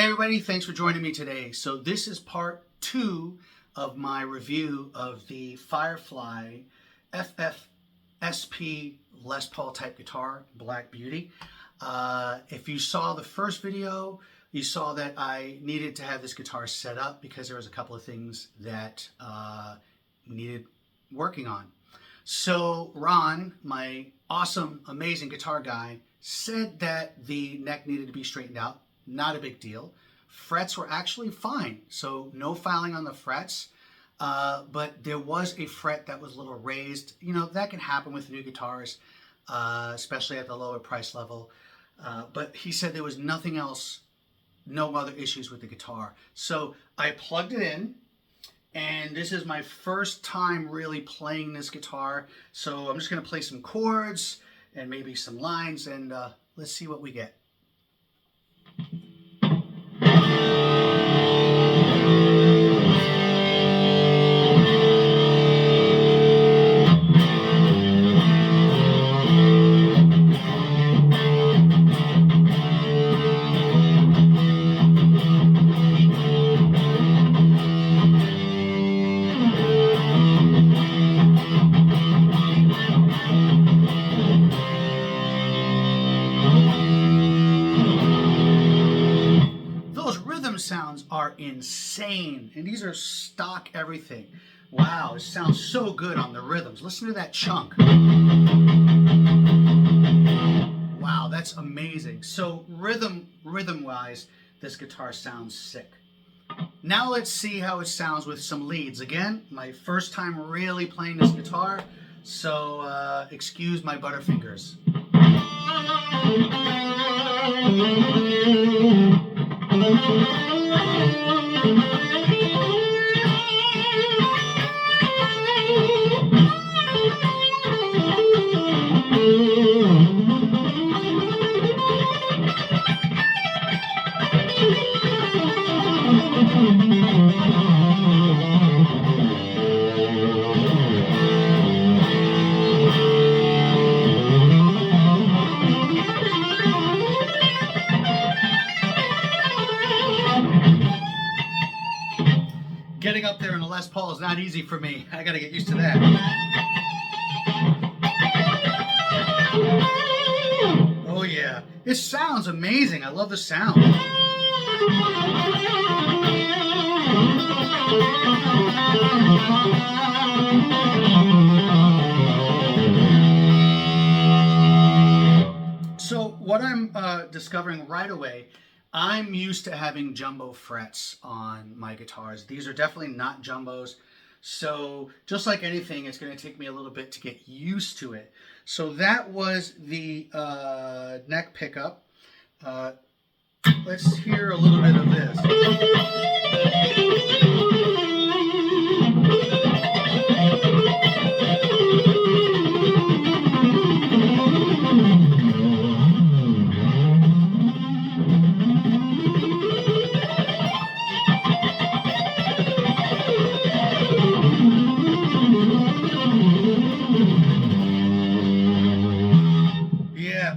Hey everybody, thanks for joining me today. So this is part 2 of my review of the FireFly FFSP Les Paul type guitar, Black Beauty. If you saw the first video, you saw that I needed to have this guitar set up because there was a couple of things that needed working on. So Ron, my awesome, amazing guitar guy, said that the neck needed to be straightened out. Not a big deal. Frets were actually fine, so no filing on the frets, but there was a fret that was a little raised. You know, that can happen with new guitars, especially at the lower price level. But he said there was nothing else, no other issues with the guitar. So I plugged it in, and this is my first time really playing this guitar. So I'm just going to play some chords and maybe some lines, and let's see what we get. Sounds are insane, and these are stock everything. Wow, it sounds so good on the rhythms. Listen to that chunk. Wow, that's amazing. So rhythm wise, this guitar sounds sick. Now let's see how it sounds with some leads. Again, my first time really playing this guitar, so excuse my butterfingers. Getting up there in a Les Paul is not easy for me. I gotta get used to that. Oh yeah, it sounds amazing. I love the sound. So what I'm discovering right away, I'm used to having jumbo frets on my guitars. These are definitely not jumbos. So just like anything, it's going to take me a little bit to get used to it. So that was the neck pickup. Let's hear a little bit of this.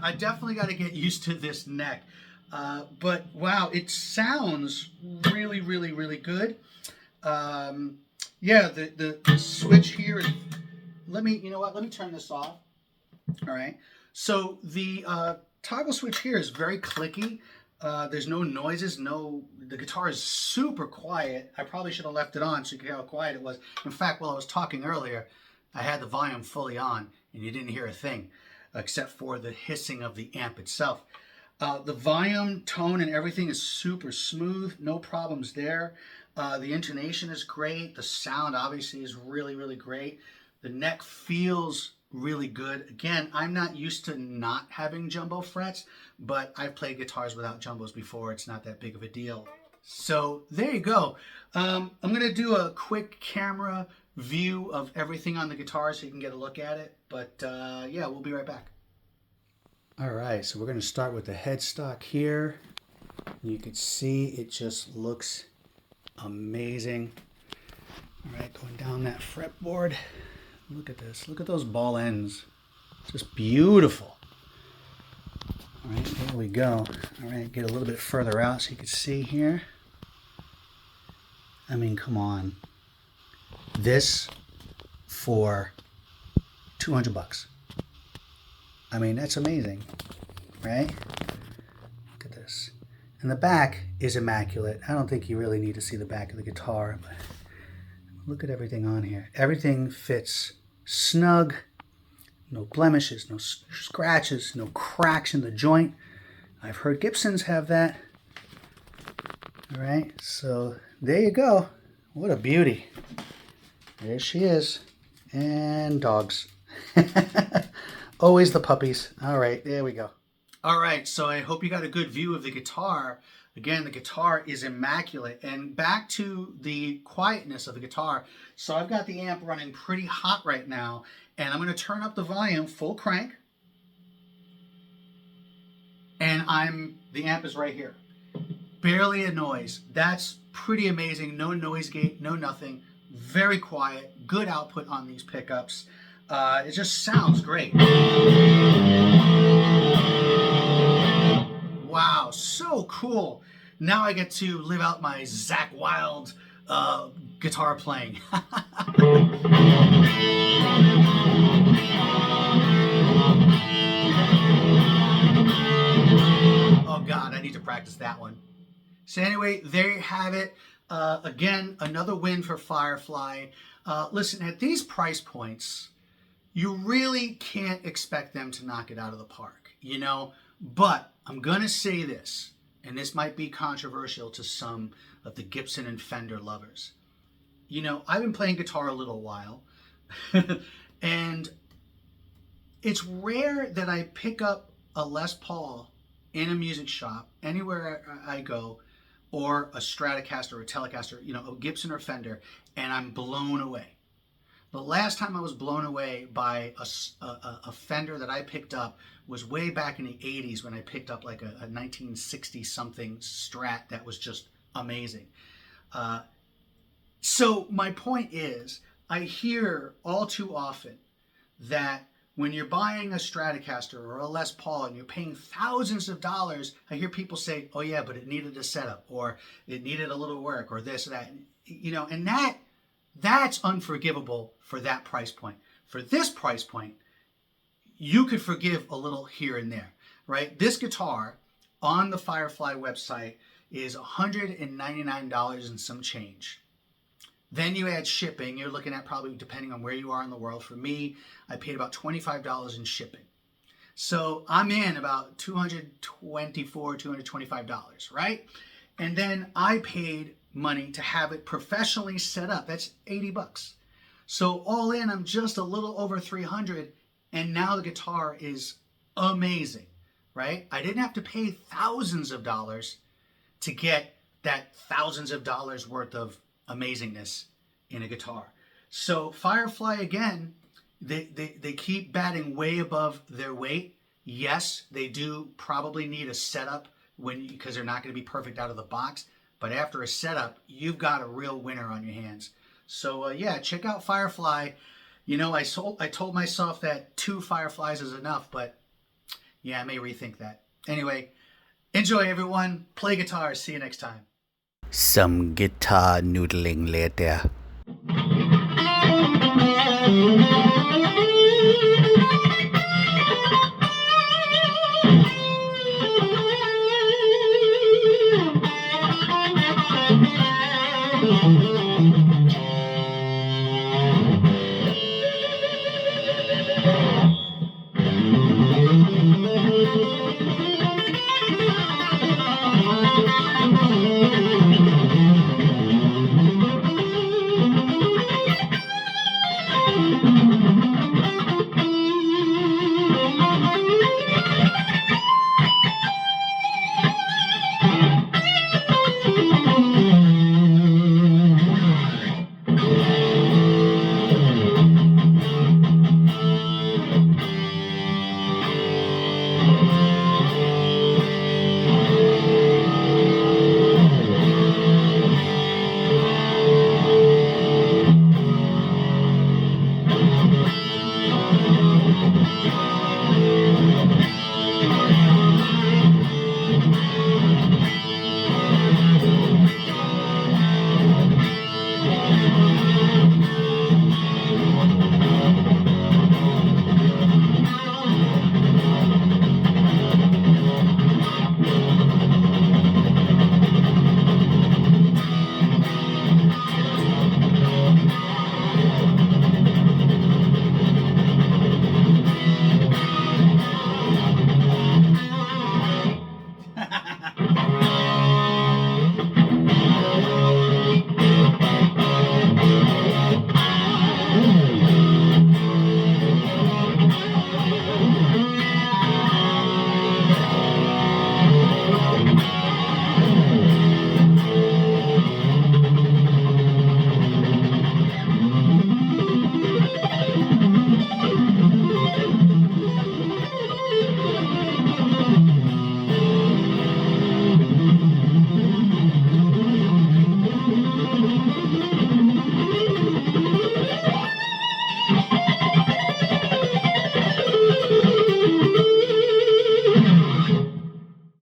I definitely got to get used to this neck, but wow, it sounds really, really, really good. Yeah, the switch here is, let me turn this off. All right, so the toggle switch here is very clicky. There's no noises, the guitar is super quiet. I probably should have left it on so you could hear how quiet it was. In fact, while I was talking earlier, I had the volume fully on and you didn't hear a thing, except for the hissing of the amp itself. The volume, tone, and everything is super smooth. No problems there. The intonation is great. The sound obviously is really, really great. The neck feels really good. Again, I'm not used to not having jumbo frets, but I've played guitars without jumbos before. It's not that big of a deal. So there you go. I'm going to do a quick camera view of everything on the guitar so you can get a look at it. But yeah, we'll be right back. All right, so we're going to start with the headstock here. You can see it just looks amazing. All right, going down that fretboard. Look at this. Look at those ball ends. Just beautiful. All right, there There we go. All right, get a little bit further out so you can see here. I mean, come on. This for 200 bucks. I mean, that's amazing, right? Look at this. And the back is immaculate. I don't think you really need to see the back of the guitar, but look at everything on here. Everything fits snug. No blemishes, no scratches, no cracks in the joint. I've heard Gibsons have that. All right, so there you go. What a beauty. There she is. And dogs. Always the puppies. All right, there we go. All right, so I hope you got a good view of the guitar. Again, the guitar is immaculate. And back to the quietness of the guitar. So I've got the amp running pretty hot right now, and I'm going to turn up the volume full crank. And the amp is right here. Barely a noise. That's pretty amazing. No noise gate, no nothing. Very quiet, good output on these pickups. It just sounds great. Wow, so cool. Now I get to live out my Zakk Wylde guitar playing. Oh God, I need to practice that one. So anyway, there you have it. Again, another win for FireFly. Listen, at these price points, you really can't expect them to knock it out of the park, you know? But I'm going to say this, and this might be controversial to some of the Gibson and Fender lovers. You know, I've been playing guitar a little while, and it's rare that I pick up a Les Paul in a music shop, anywhere I go, or a Stratocaster or a Telecaster, you know, a Gibson or Fender, and I'm blown away. The last time I was blown away by a Fender that I picked up was way back in the 80s when I picked up like a 1960-something Strat that was just amazing. So my point is, I hear all too often that when you're buying a Stratocaster or a Les Paul and you're paying thousands of dollars, I hear people say, oh yeah, but it needed a setup, or it needed a little work, or this or that. You know, and that's unforgivable for that price point. For this price point, you could forgive a little here and there, right? This guitar on the FireFly website is $199 and some change. Then you add shipping, you're looking at probably, depending on where you are in the world. For me, I paid about $25 in shipping. So I'm in about $224, $225, right? And then I paid money to have it professionally set up. That's 80 bucks. So all in, I'm just a little over 300, and now the guitar is amazing, right? I didn't have to pay thousands of dollars to get that thousands of dollars worth of amazingness in a guitar. So FireFly, again, they keep batting way above their weight. Yes, they do probably need a setup because they're not going to be perfect out of the box. But after a setup, you've got a real winner on your hands. So yeah, check out FireFly. You know, I told myself that 2 FireFlies is enough, but yeah, I may rethink that. Anyway, enjoy everyone. Play guitar. See you next time. Some guitar noodling later.